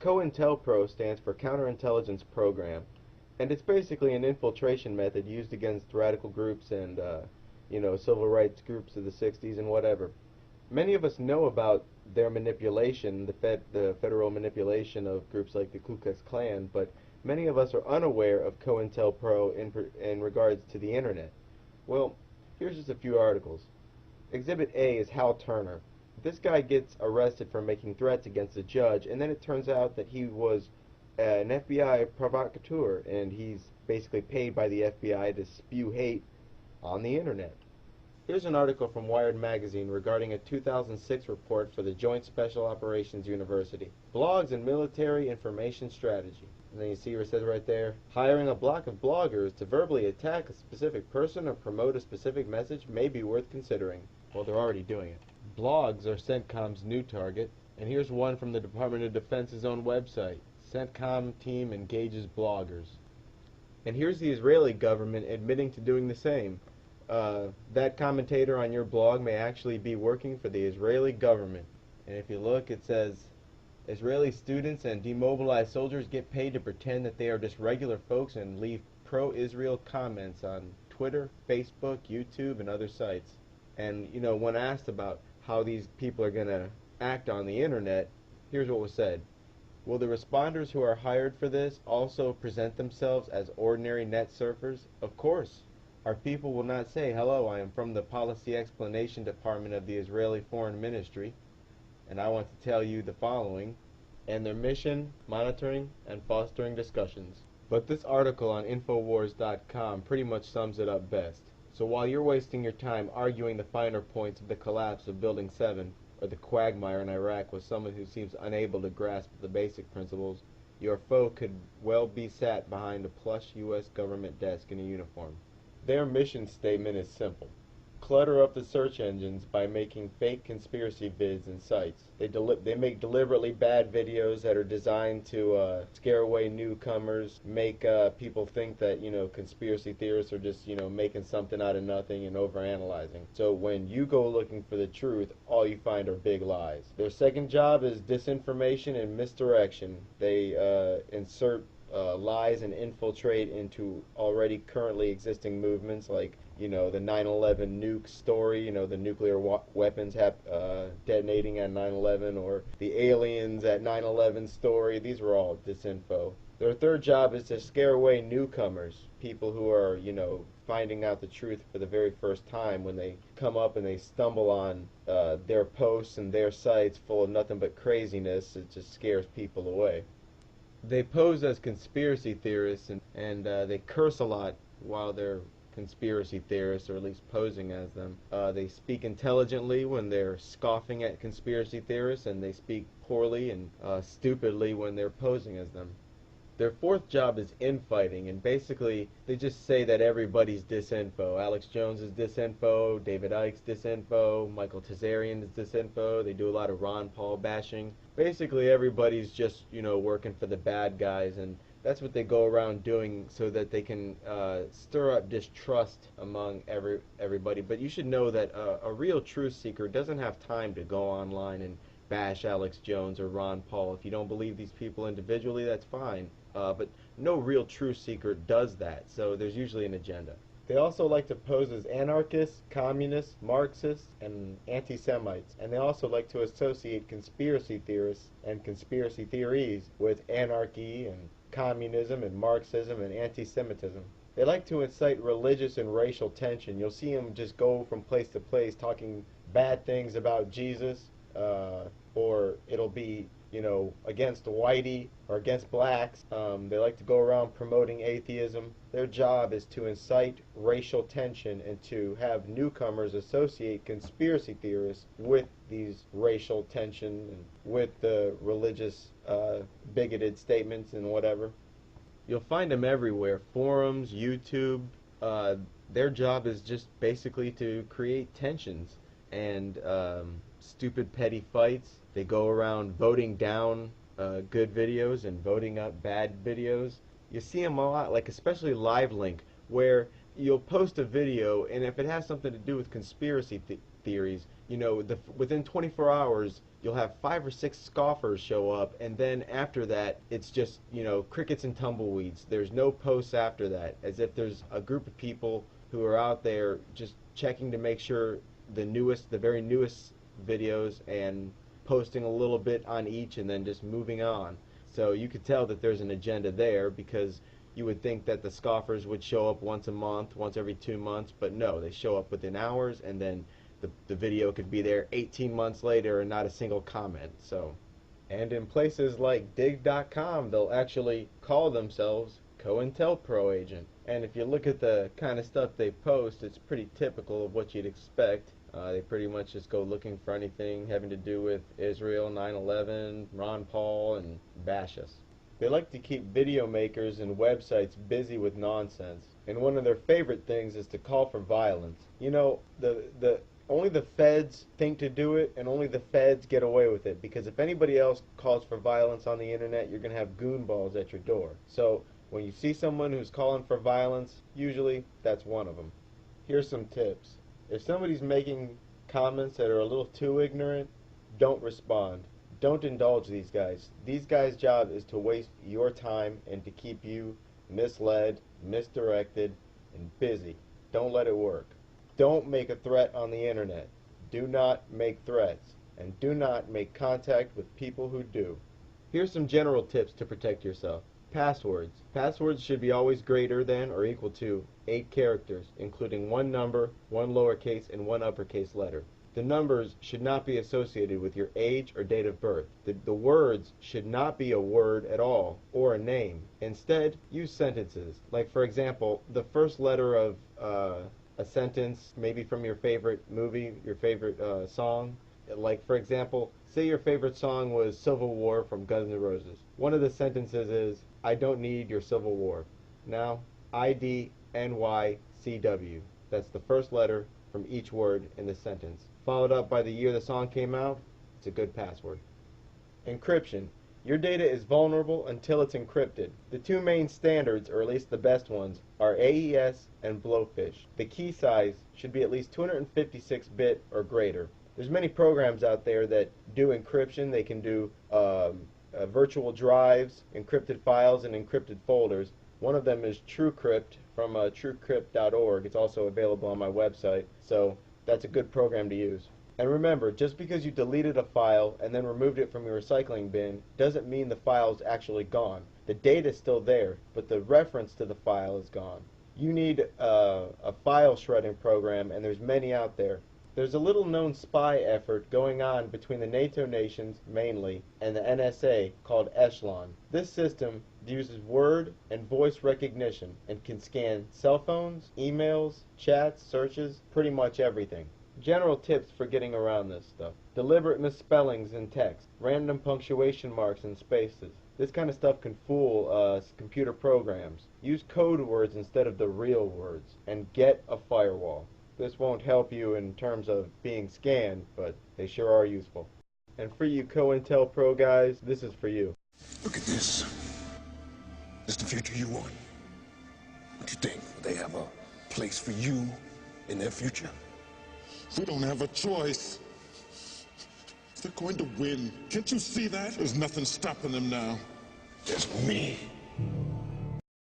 COINTELPRO stands for Counterintelligence Program, and it's basically an infiltration method used against radical groups and, civil rights groups of the 60s and whatever. Many of us know about their manipulation, the federal manipulation of groups like the Ku Klux Klan, but many of us are unaware of COINTELPRO in regards to the internet. Well, here's just a few articles. Exhibit A is Hal Turner. This guy gets arrested for making threats against a judge, and then it turns out that he was an FBI provocateur, and he's basically paid by the FBI to spew hate on the internet. Here's an article from Wired magazine regarding a 2006 report for the Joint Special Operations University. Blogs and Military Information Strategy. And then you see where it says right there, hiring a block of bloggers to verbally attack a specific person or promote a specific message may be worth considering. Well, they're already doing it. Blogs are CENTCOM's new target, and here's one from the Department of Defense's own website. CENTCOM team engages bloggers. And here's the Israeli government admitting to doing the same. That commentator on your blog may actually be working for the Israeli government. And if you look, it says, Israeli students and demobilized soldiers get paid to pretend that they are just regular folks and leave pro-Israel comments on Twitter, Facebook, YouTube, and other sites. And, when asked about how these people are going to act on the internet, here's what was said. Will the responders who are hired for this also present themselves as ordinary net surfers? Of course. Our people will not say, hello, I am from the Policy Explanation Department of the Israeli Foreign Ministry, and I want to tell you the following, and their mission, monitoring, and fostering discussions. But this article on Infowars.com pretty much sums it up best. So while you're wasting your time arguing the finer points of the collapse of Building 7, or the quagmire in Iraq with someone who seems unable to grasp the basic principles, your foe could well be sat behind a plush U.S. government desk in a uniform. Their mission statement is simple. Clutter up the search engines by making fake conspiracy vids and sites. They make deliberately bad videos that are designed to scare away newcomers, make people think that, conspiracy theorists are just, making something out of nothing and overanalyzing. So when you go looking for the truth, all you find are big lies. Their second job is disinformation and misdirection. They insert lies and infiltrate into already currently existing movements like the 9/11 nuke story, the nuclear weapons detonating at 9/11, or the aliens at 9/11 story. These were all disinfo. Their third job is to scare away newcomers, people who are, finding out the truth for the very first time when they come up and they stumble on their posts and their sites full of nothing but craziness. It just scares people away. They pose as conspiracy theorists and they curse a lot while they're conspiracy theorists, or at least posing as them. They speak intelligently when they're scoffing at conspiracy theorists, and they speak poorly and stupidly when they're posing as them. Their fourth job is infighting, and basically they just say that everybody's disinfo. Alex Jones is disinfo, David Icke's disinfo, Michael Tazarian is disinfo. They do a lot of Ron Paul bashing. Basically everybody's just, working for the bad guys, and that's what they go around doing so that they can stir up distrust among everybody. But you should know that a real truth seeker doesn't have time to go online and bash Alex Jones or Ron Paul. If you don't believe these people individually, that's fine. But no real truth seeker does that, so there's usually an agenda. They also like to pose as anarchists, communists, Marxists, and anti-Semites. And they also like to associate conspiracy theorists and conspiracy theories with anarchy and communism and Marxism and anti-Semitism. They like to incite religious and racial tension. You'll see them just go from place to place talking bad things about Jesus, or it'll be, against whitey or against blacks. They like to go around promoting atheism. Their job is to incite racial tension and to have newcomers associate conspiracy theorists with these racial tension and with the religious bigoted statements and whatever. You'll find them everywhere. Forums, YouTube. Their job is just basically to create tensions and stupid petty fights. They go around voting down good videos and voting up bad videos. You see them a lot, like especially LiveLink, where you'll post a video, and if it has something to do with conspiracy theories, you know, within 24 hours, you'll have 5 or 6 scoffers show up, and then after that, it's just, you know, crickets and tumbleweeds. There's no posts after that, as if there's a group of people who are out there just checking to make sure the very newest videos, and posting a little bit on each, and then just moving on. So you could tell that there's an agenda there, because you would think that the scoffers would show up once a month, once every 2 months, but no, they show up within hours, and then the video could be there 18 months later and not a single comment. So, and in places like dig.com, they'll actually call themselves COINTELPRO agent. And if you look at the kind of stuff they post, it's pretty typical of what you'd expect. They pretty much just go looking for anything having to do with Israel, 9/11, Ron Paul, and bash us. They like to keep video makers and websites busy with nonsense, and one of their favorite things is to call for violence. You know, only the feds think to do it, and only the feds get away with it, because if anybody else calls for violence on the internet, you're going to have goonballs at your door. So when you see someone who's calling for violence, usually that's one of them. Here's some tips. If somebody's making comments that are a little too ignorant, don't respond. Don't indulge these guys. These guys' job is to waste your time and to keep you misled, misdirected, and busy. Don't let it work. Don't make a threat on the internet. Do not make threats. And do not make contact with people who do. Here's some general tips to protect yourself. Passwords. Passwords should be always greater than or equal to 8 characters, including 1 number, 1 lowercase, and 1 uppercase letter. The numbers should not be associated with your age or date of birth. The words should not be a word at all, or a name. Instead, use sentences. Like, for example, the first letter of a sentence, maybe from your favorite movie, your favorite song. Like, for example, say your favorite song was Civil War from Guns N' Roses. One of the sentences is, I don't need your Civil War. Now, IDNYCW. That's the first letter from each word in the sentence. Followed up by the year the song came out. It's a good password. Encryption. Your data is vulnerable until it's encrypted. The 2 main standards, or at least the best ones, are AES and Blowfish. The key size should be at least 256-bit or greater. There's many programs out there that do encryption. They can do virtual drives, encrypted files, and encrypted folders. One of them is TrueCrypt from truecrypt.org. It's also available on my website, so that's a good program to use. And remember, just because you deleted a file and then removed it from your recycling bin doesn't mean the file's actually gone. The data is still there, but the reference to the file is gone. You need a file shredding program, and there's many out there. There's a little known spy effort going on between the NATO nations, mainly, and the NSA called Echelon. This system uses word and voice recognition and can scan cell phones, emails, chats, searches, pretty much everything. General tips for getting around this stuff. Deliberate misspellings in text, random punctuation marks and spaces. This kind of stuff can fool computer programs. Use code words instead of the real words, and get a firewall. This won't help you in terms of being scanned, but they sure are useful. And for you COINTELPRO guys, this is for you. Look at this. This the future you want. What you think? They have a place for you in their future? We don't have a choice. They're going to win. Can't you see that? There's nothing stopping them now. There's me.